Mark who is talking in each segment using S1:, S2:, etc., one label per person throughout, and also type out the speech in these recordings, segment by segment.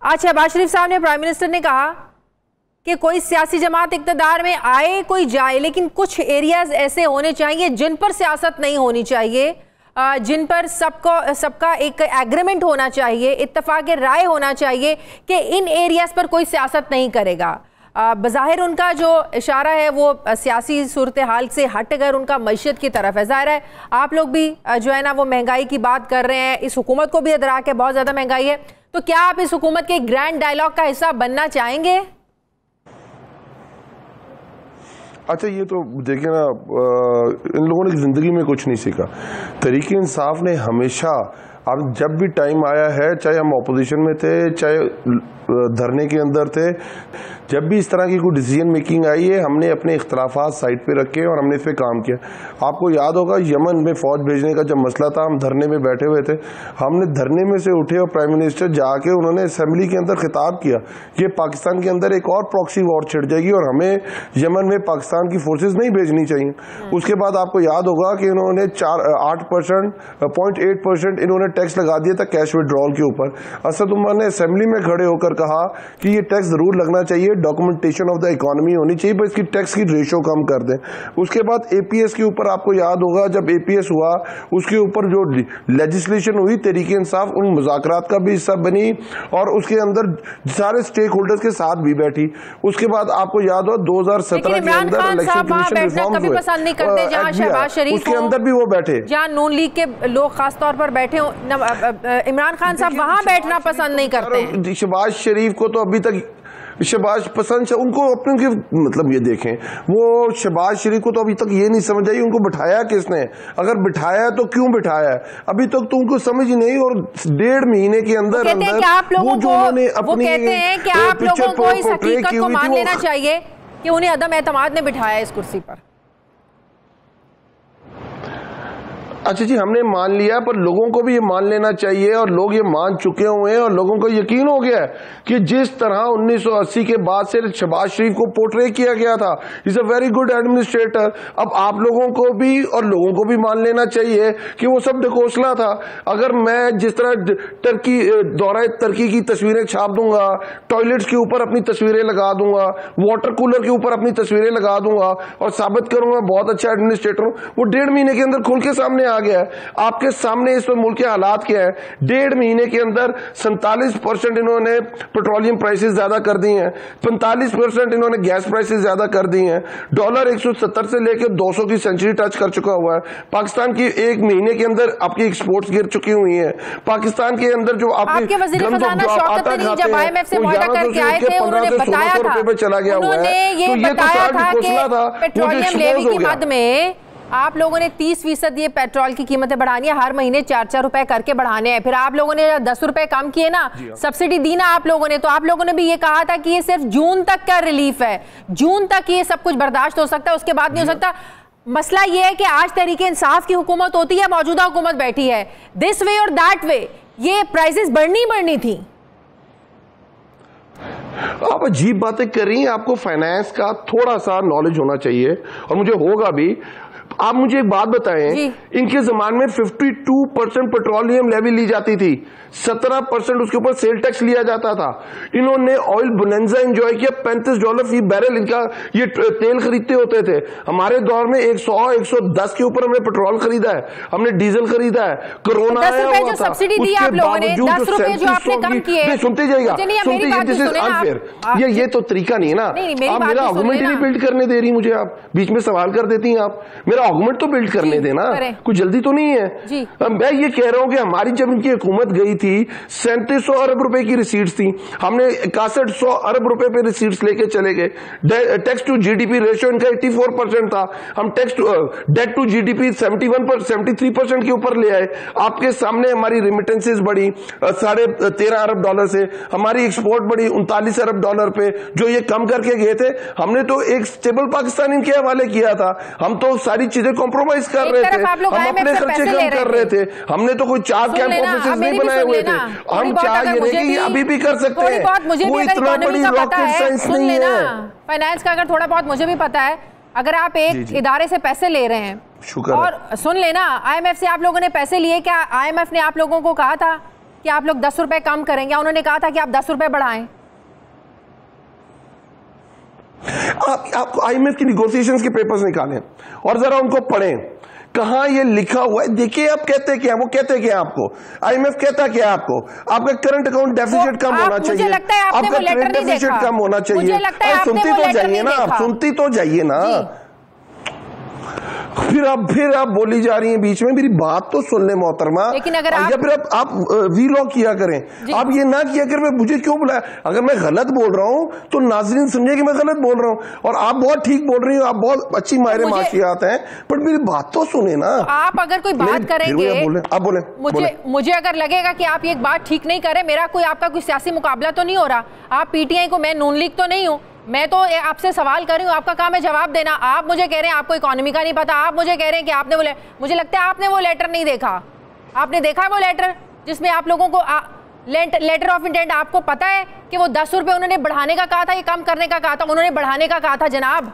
S1: आज शहबाज शरीफ साहब ने, प्राइम मिनिस्टर ने कहा कि कोई सियासी जमात इक़्तिदार में आए कोई जाए, लेकिन कुछ एरियाज ऐसे होने चाहिए जिन पर सियासत नहीं होनी चाहिए, जिन पर सबका एक एग्रीमेंट होना चाहिए, इत्तफाक राय होना चाहिए कि इन एरियाज पर कोई सियासत नहीं करेगा। बज़ाहिर उनका जो इशारा है वो सियासी सूरत हाल से हट कर उनका मईशत की तरफ है। ज़ाहिर है आप लोग भी जो है ना वो महंगाई की बात कर रहे हैं, इस हुकूमत को भी इदराक है बहुत ज़्यादा महंगाई है, तो क्या आप इस हुकूमत के ग्रैंड डायलॉग का हिस्सा बनना चाहेंगे?
S2: अच्छा, ये तो देखिए ना, इन लोगों ने जिंदगी में कुछ नहीं सीखा। तहरीक इंसाफ ने हमेशा, अब जब भी टाइम आया है, चाहे हम ऑपोजिशन में थे चाहे धरने के अंदर थे, जब भी इस तरह की कोई डिसीजन मेकिंग आई है, हमने अपने इख्तलाफात साइड पे रखे और हमने इस पे काम किया। आपको याद होगा यमन में फौज भेजने का जब मसला था, हम धरने में बैठे हुए थे, हमने धरने में से उठे और प्राइम मिनिस्टर जाके उन्होंने असेंबली के अंदर खिताब किया कि पाकिस्तान के अंदर एक और प्रॉक्सी वॉर छिड़ जाएगी और हमें यमन में पाकिस्तान की फोर्सेज नहीं भेजनी चाहिए। उसके बाद आपको याद होगा कि इन्होंने 0.8% इन्होंने टैक्स लगा दिया था कैश विड्रॉल के ऊपर। असद उमर ने असेंबली में खड़े होकर कहा कि ये टैक्स जरूर लगना चाहिए, डॉक्यूमेंटेशन ऑफ द इकोनॉमी होनी चाहिए, पर इसकी टैक्स की रेशो कम कर दें। उसके बाद एपीएस के ऊपर आपको याद होगा, जब एपीएस हुआ उसके ऊपर जो लेजिस्लेशन हुई, तहरीक इंसाफ उन मुज़ाकरात का भी हिस्सा बनी और उसके अंदर सारे स्टेक होल्डर्स के साथ भी बैठी। उसके बाद आपको याद हो 2017 के अंदर इलेक्शन कमीशन रिफॉर्म हुए,
S1: पसंद नहीं करते जहां शहबाज शरीफ
S2: उसके अंदर भी वो बैठे,
S1: जहां नून लीग के लोग खास तौर पर बैठे हो, इमरान खान साहब वहां बैठना पसंद नहीं करते।
S2: शहबाज शरीफ को तो अभी तक शहबाज पसंद, उनको अपने मतलब ये देखें, वो शहबाज शरीफ को तो अभी तक ये नहीं समझ आई उनको बिठाया किसने, अगर बिठाया है तो क्यों बिठाया है, अभी तक तो उनको समझ ही नहीं। और 1.5 महीने के अंदर
S1: वो कहते हैं कि आप लोगों को इस हकीकत को मान लेना चाहिए कि उन्हें अदम एतमाद ने बिठाया इस कुर्सी पर।
S2: अच्छा जी, हमने मान लिया, पर लोगों को भी ये मान लेना चाहिए और लोग ये मान चुके हुए हैं और लोगों को यकीन हो गया है कि जिस तरह 1980 के बाद से शहबाज शरीफ को पोर्ट्रे किया गया था, is a very good administrator. अब आप लोगों को भी और लोगों को भी मान लेना चाहिए कि वो सब ढकोसला था। अगर मैं जिस तरह दौरा तुर्की की तस्वीरें छाप दूंगा, टॉयलेट्स के ऊपर अपनी तस्वीरें लगा दूंगा, वाटर कूलर के ऊपर अपनी तस्वीरें लगा दूंगा और साबित करूंगा बहुत अच्छा एडमिनिस्ट्रेटर हूं, वो 1.5 महीने के अंदर खुल के सामने आ गया है। आपके सामने इस मुल्क के हालात क्या है। 1.5 महीने के अंदर 47% इन्होंने पेट्रोलियम प्राइसेस ज्यादा कर दी हैं, 45% इन्होंने गैस प्राइसेस ज्यादा कर दी हैं, डॉलर 170 से लेकर 200 की सेंचुरी टच कर चुका हुआ है। पाकिस्तान की 1 महीने के अंदर आपकी एक्सपोर्ट्स गिर चुकी हुई हैं। पाकिस्तान के अंदर जो आपके
S1: वज़ीर ख़ज़ाना शौकत तरीन जब IMF से मुआहदा करके आए थे, उन्होंने बताया था, उन्होंने ये बताया था कि पेट्रोलियम लेवी की मद में आप लोगों ने 30% ये पेट्रोल की कीमतें बढ़ानी है, हर महीने 4-4 रुपए करके बढ़ाने हैं। फिर आप लोगों ने 10 रुपए कम किए ना, सब्सिडी दी ना आप लोगों ने, तो आप लोगों ने भी ये कहा था कि ये सिर्फ जून तक का रिलीफ है, जून तक ये सब कुछ बर्दाश्त हो सकता है, उसके बाद नहीं हो सकता। मसला ये है कि आज तहरीक इंसाफ की हुकूमत होती है, मौजूदा हुकूमत बैठी है, दिस वे और दैट वे ये प्राइसेस बढ़नी थी।
S2: आप अजीब बातें कर रही हैं, आपको फाइनेंस का थोड़ा सा नॉलेज होना चाहिए और मुझे होगा भी। आप मुझे एक बात बताएं, इनके जमाने में 52% पेट्रोलियम लेवी ली जाती थी, 17% उसके ऊपर सेल टैक्स लिया जाता था। इन्होंने ऑयल बोनेंजा एंजॉय किया, $35 फी बैरल इनका ये तेल खरीदते होते थे। हमारे दौर में 100-110 के ऊपर हमने पेट्रोल खरीदा है, हमने डीजल खरीदा है। कोरोना आया हुआ था,
S1: सब्सिडी दी आप लोगों ने, 10 रुपए जो आपने कम किए।
S2: सुनते जाइएगा, ये तो तरीका नहीं है ना। आप मेरा आर्गुमेंट ही नहीं बिल्ड करने दे रही मुझे, आप बीच में सवाल कर देती हैं। आप मेरा आर्गुमेंट तो बिल्ड करने देना, कुछ जल्दी तो नहीं है। मैं ये कह रहा हूं कि हमारी जब इनकी हुकूमत गई थी 3700 अरब रुपए की रिसीट्स थी, हमने 6100 अरब रुपए पे रिसीट्स लेके चले गए। टैक्स टू जीडीपी रेशियो इनका 84% था, हम tax to debt to GDP 73% के ऊपर ले आए। आपके सामने हमारी रिमिटेंसेस बढ़ी $13.5 अरब से, हमारी एक्सपोर्ट बढ़ी $39 अरब पे, जो ये कम करके गए थे। हमने तो एक स्टेबल पाकिस्तान इनके हवाले किया था, हम तो सारी चीजें कॉम्प्रोमाइज कर रहे थे, हम अपने खर्चे कम कर रहे थे, हमने तो कोई 4 कैंप ऑफिसेस नहीं बनाए हुए थे। हम चाह ये नहीं कि अभी भी कर सकते हैं, कोई इतना बड़ी रॉकेट साइंस नहीं है।
S1: फाइनेंस का अगर थोड़ा बहुत मुझे भी पता है, अगर आप एक इदारे से पैसे ले रहे हैं और सुन लेना, IMF से आप लोगों ने पैसे लिए, क्या IMF ने आप लोगों को कहा था कि आप लोग 10 रुपए कम करेंगे, उन्होंने कहा था कि आप 10 रुपए बढ़ाएं।
S2: आप आईएमएफ की निगोशिएशंस के पेपर्स निकालें और जरा उनको पढ़ें, कहां ये लिखा हुआ है। देखिए आप कहते क्या, वो कहते क्या आपको, आईएमएफ कहता क्या आपको, आपका करंट अकाउंट डेफिसिट कम होना चाहिए, आपका ट्रेड डेफिसिट कम होना चाहिए। सुनती तो जाइए ना, आप सुनती तो जाइए ना, फिर आप बोली जा रही हैं बीच में, मेरी बात तो सुन ले मोहतरमा।
S1: लेकिन अगर
S2: या फिर आप वीलॉग किया करें, आप ये ना किया करें मुझे क्यों बुलाया। अगर मैं गलत बोल रहा हूं तो नाज़रीन समझे कि मैं गलत बोल रहा हूं, और आप बहुत ठीक बोल रही हो, आप बहुत अच्छी मायरे माशियात हैं, बट मेरी बात तो सुने ना।
S1: आप अगर कोई बात करेंगे,
S2: आप बोले,
S1: मुझे अगर लगेगा कि आप ये बात ठीक नहीं करें, मेरा कोई आपका कोई सियासी मुकाबला तो नहीं हो रहा, आप पीटीआई को, मैं नून लीग तो नहीं हूं, मैं तो आपसे सवाल कर रही हूँ, आपका काम है जवाब देना। आप मुझे कह रहे हैं आपको इकोनॉमी का नहीं पता, आप मुझे कह रहे हैं कि आपने मुझे लगता है आपने वो लेटर नहीं देखा। आपने देखा है वो लेटर जिसमें आप लोगों को लेटर ऑफ इंटेंट, आपको पता है कि वो 10 रुपए उन्होंने बढ़ाने का कहा था, ये कम करने का कहा था, उन्होंने बढ़ाने का कहा था। जनाब,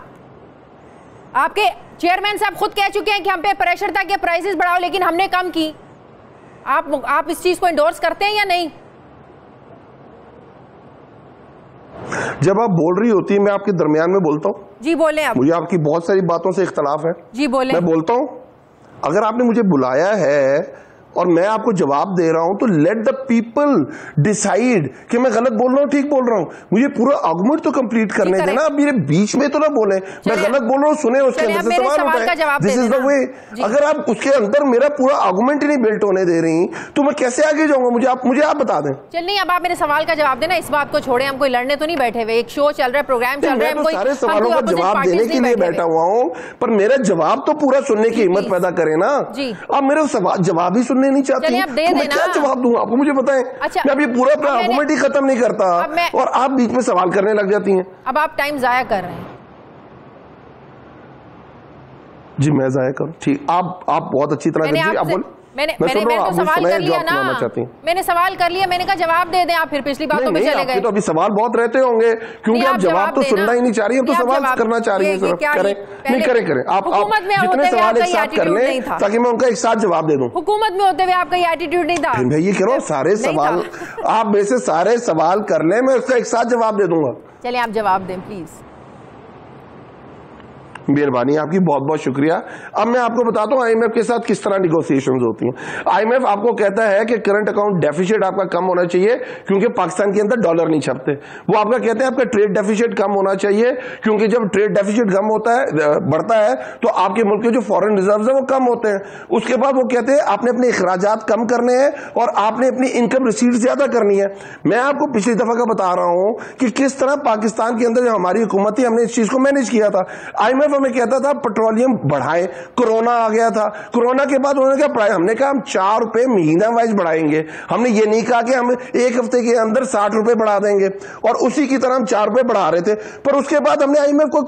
S1: आपके चेयरमैन साहब खुद कह चुके हैं कि हम पे प्रेशर था कि प्राइसेस बढ़ाओ, लेकिन हमने कम की। आप इस चीज को इंडोर्स करते हैं या नहीं?
S2: जब आप बोल रही होती है मैं आपके दरमियान में बोलता हूँ।
S1: जी बोले आप।
S2: मुझे आपकी बहुत सारी बातों से इख्तलाफ है।
S1: जी बोले।
S2: मैं बोलता हूँ, अगर आपने मुझे बुलाया है और मैं आपको जवाब दे रहा हूं तो लेट द पीपल डिसाइड कि मैं गलत बोल रहा हूं ठीक बोल रहा हूं। मुझे पूरा आर्गुमेंट तो कंप्लीट करने देना, आप मेरे बीच में तो ना बोले मैं गलत बोल रहा हूं, सुने उसके अंदर से सवाल उठाए। This is the way. अगर आप उसके अंदर मेरा पूरा आर्गुमेंट ही नहीं बिल्ट होने दे रही तो मैं कैसे आगे जाऊंगा, मुझे आप बता दें।
S1: चल नहीं, अब आप मेरे सवाल का जवाब देना, इस बात को छोड़े, हम कोई लड़ने तो नहीं बैठे हुए, एक शो चल रहा है, प्रोग्राम चल रहा है,
S2: मैं सारे सवालों का जवाब देने के लिए बैठा हुआ हूँ, पर मेरा जवाब तो पूरा सुनने की हिम्मत पैदा करे ना। आप मेरे जवाब ही सुनने नहीं चाहती, मैं क्या जवाब दूं आपको, मुझे बताएं।
S1: अच्छा,
S2: मैं अभी पूरा अपना आर्गुमेंट ही खत्म नहीं करता और आप बीच में सवाल करने लग जाती हैं।
S1: अब आप टाइम जाया कर रहे हैं।
S2: जी मैं जाया करूं, ठीक। आप बहुत अच्छी तरह
S1: मैंने तो सवाल कर लिया ना, मैंने सवाल कर लिया, मैंने कहा जवाब दे दें, आप फिर पिछली बातों में चले गए।
S2: तो अभी सवाल बहुत रहते होंगे क्योंकि आप जवाब तो सुनना ही नहीं चाह रही, हम तो सवाल करना चाह रही हैं। करें आप जितने सवाल एक साथ कर लें ताकि मैं उनका एक साथ जवाब दे दूं।
S1: हुकूमत में होते हुए आपका ये एटीट्यूड नहीं था।
S2: मैं ये कह रहा हूँ सारे सवाल आप में से सारे सवाल कर लें, मैं उसका एक साथ जवाब दे दूंगा।
S1: चलिए आप जवाब दें प्लीज।
S2: मेहरबानी आपकी, बहुत बहुत शुक्रिया। अब मैं आपको बताता हूं आईएमएफ के साथ किस तरह निगोशिएशंस होती हैं। आईएमएफ आपको कहता है कि करंट अकाउंट डेफिसिट आपका कम होना चाहिए क्योंकि पाकिस्तान के अंदर डॉलर नहीं छपते। वो आपका कहते हैं आपका ट्रेड डेफिसिट कम होना चाहिए क्योंकि जब ट्रेड डेफिसिट कम होता है, बढ़ता है, तो आपके मुल्क के जो फॉरेन रिजर्व है वो कम होते हैं। उसके बाद वो कहते हैं आपने अपने अखराजात कम करने हैं और आपने अपनी इनकम रिसीट ज्यादा करनी है। मैं आपको पिछली दफा का बता रहा हूं कि किस तरह पाकिस्तान के अंदर जो हमारी हुकूमत थी हमने इस चीज को मैनेज किया था। आईएमएफ हमें कहता था पेट्रोलियम बढ़ाए, कोरोना आ गया था, कोरोना के बाद उन्होंने क्या बढ़ाया, हमने कहा हम 4 रुपए महीना वाइज बढ़ाएंगे। हमने ये नहीं कहा कि हम एक हफ्ते के अंदर 60 रुपए बढ़ा देंगे, और उसी की तरह हम 4 रुपए बढ़ा रहे थे। पर उसके बाद हमने आईएमएफ को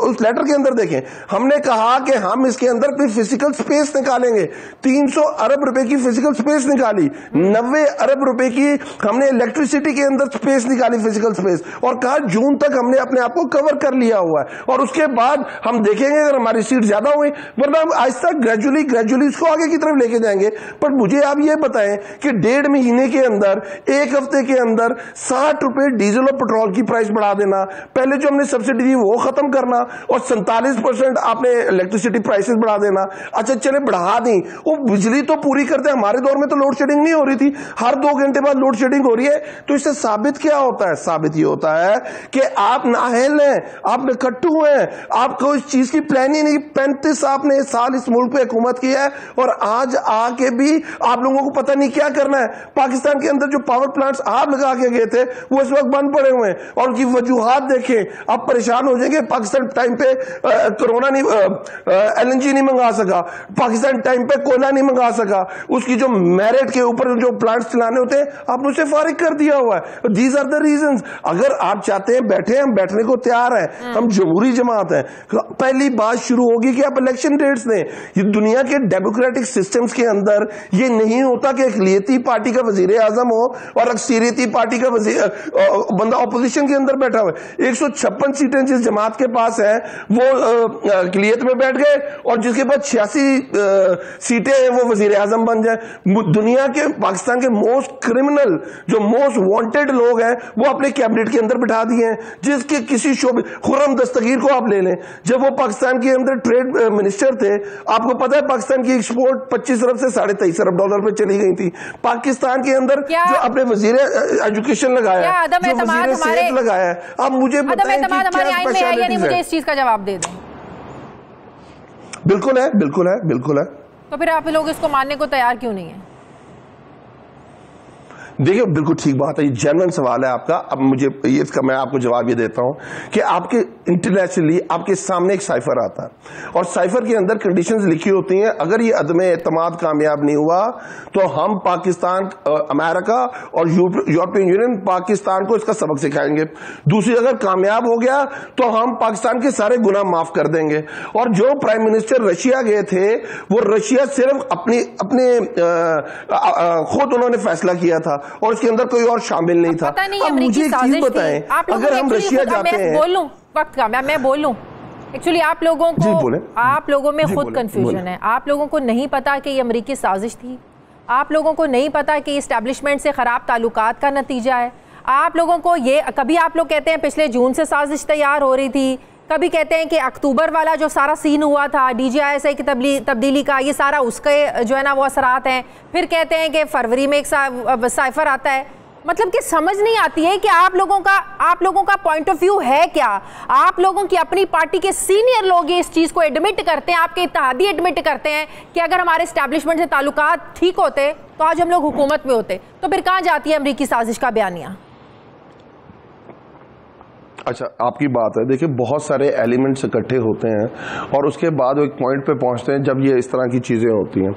S2: उस लेटर के अंदर देखें, हमने कहा कि हम इसके अंदर कोई फिजिकल स्पेस निकालेंगे। 300 अरब रुपए की फिजिकल स्पेस निकाली, 90 अरब रुपए की हमने इलेक्ट्रिसिटी के अंदर स्पेस निकाली, फिजिकल स्पेस, और कहा जून तक हमने अपने आप को कवर कर लिया हुआ है। और उसके बाद हम देखेंगे अगर हमारी सीट ज्यादा हुई, वरना हम आहिस्ता ग्रेजुअली इसको आगे की तरफ लेके जाएंगे। पर मुझे आप ये बताएं कि 1.5 महीने के अंदर, एक हफ्ते के अंदर 60 रुपए डीजल और पेट्रोल की प्राइस बढ़ा देना, पहले जो हमने सब्सिडी दी वो खत्म करना, और 47% आपने इलेक्ट्रिसिटी प्राइसेस बढ़ा देना। अच्छा चले बढ़ा दी, वो बिजली तो पूरी करते, हमारे दौर में तो लोड शेडिंग नहीं हो रही थी, हर 2 घंटे बाद लोड शेडिंग हो रही है। तो इससे साबित क्या होता है? साबित ये होता है कि आप नाअहल हैं, आप निकट्टू हैं, आपको इस चीज की प्लान ही नहीं। 35 आपने साल इस मुल्क पे हुकूमत की है और आज आके भी आप लोगों को पता नहीं क्या करना है। पाकिस्तान के अंदर जो पावर प्लांट्स आप लगा के गए थे वो इस वक्त बंद पड़े हुए हैं और उनकी वजूहात देखें, आप परेशान हो जाएंगे। पाकिस्तान टाइम पे कोरोना नहीं, एलएनजी नहीं मंगा सका, पाकिस्तान टाइम पे कोयला नहीं मंगा सका, उसकी जो मेरिट के ऊपर जो प्लांट्स चलाने होते हैं आपने उसे फारिग कर दिया हुआ है। These are the reasons. अगर आप चाहते हैं बैठे, हम बैठने को तैयार हैं, हम जमहूरी जमात हैं, पहली बात शुरू होगी कि आप इलेक्शन डेट्स दें। ये दुनिया के डेमोक्रेटिक सिस्टम्स के अंदर ये नहीं होता कि अक़लियती पार्टी का वजीर आजम हो और अक्सरियती पार्टी का बंदा ऑपोजिशन के अंदर बैठा हुआ है। 156 सीटें जिस जमात के पास है वो अक़लियत में बैठ गए और जिसके पास 86 सीटें हैं वो वजीर आजम बन जाए। दुनिया के पाकिस्तान के मोस्ट क्रिमिनल जो मोस्ट वांटेड लोग हैं वो अपने कैबिनेट के अंदर बिठा दिए हैं। जिसके किसी शोबे, खुर्रम दस्तगीर को आप ले लें, जब वो पाकिस्तान के अंदर ट्रेड मिनिस्टर थे, आपको पता है पाकिस्तान की एक्सपोर्ट 25 अरब से $23.5 अरब पे चली गई थी। पाकिस्तान के अंदर जो अपने वजीर एजुकेशन लगाया, जो वजीर सेहत लगाया, अब मुझे बताएं कि क्या स्पेशलिटीज है।
S1: मुझे इस चीज का जवाब दे दें।
S2: बिल्कुल है, बिल्कुल है, बिल्कुल है।
S1: तो फिर आप लोग इसको मानने को तैयार क्यों नहीं है?
S2: देखिए, बिल्कुल ठीक बात है, ये जेन्युइन सवाल है आपका। अब मुझे इसका मैं आपको जवाब ये देता हूं कि आपके इंटरनेशनली आपके सामने एक साइफर आता है और साइफर के अंदर कंडीशंस लिखी होती हैं। अगर ये अदम एतमाद कामयाब नहीं हुआ तो हम पाकिस्तान, अमेरिका और यूरोपियन यूनियन पाकिस्तान को इसका सबक सिखाएंगे। दूसरी, अगर कामयाब हो गया तो हम पाकिस्तान के सारे गुनाह माफ कर देंगे। और जो प्राइम मिनिस्टर रशिया गए थे वो रशिया सिर्फ अपने खुद उन्होंने फैसला किया था और इसके अंदर कोई और शामिल नहीं था। अब मुझे एक चीज बताएं, अगर हम रशिया जाते हैं,
S1: वक्त का मैं बोल लूं, एक्चुअली आप लोगों में खुद कंफ्यूजन है। आप लोगों को नहीं पता कि ये अमेरिकी साजिश थी। आप लोगों को नहीं पता कि इस्टेब्लिशमेंट से खराब ताल्लुकात का नतीजा है। आप लोगों को ये, कभी आप लोग कहते हैं पिछले जून से साजिश तैयार हो रही थी, कभी कहते हैं कि अक्टूबर वाला जो सारा सीन हुआ था DGISI की तब्दीली का, ये सारा उसके जो है ना वो असरात हैं। फिर कहते हैं कि फरवरी में एक साइफर आता है। मतलब कि समझ नहीं आती है कि आप लोगों का पॉइंट ऑफ व्यू है क्या। आप लोगों की अपनी पार्टी के सीनियर लोग इस चीज़ को एडमिट करते हैं, आपके इत्तेहादी एडमिट करते हैं कि अगर हमारे एस्टैब्लिशमेंट से ताल्लुकात ठीक होते तो आज हम लोग हुकूमत में होते। तो फिर कहाँ जाती है अमरीकी साजिश का बयानिया?
S2: अच्छा, आपकी बात है। देखिए, बहुत सारे एलिमेंट्स इकट्ठे होते हैं और उसके बाद वो एक पॉइंट पे पहुंचते हैं जब ये इस तरह की चीजें होती हैं।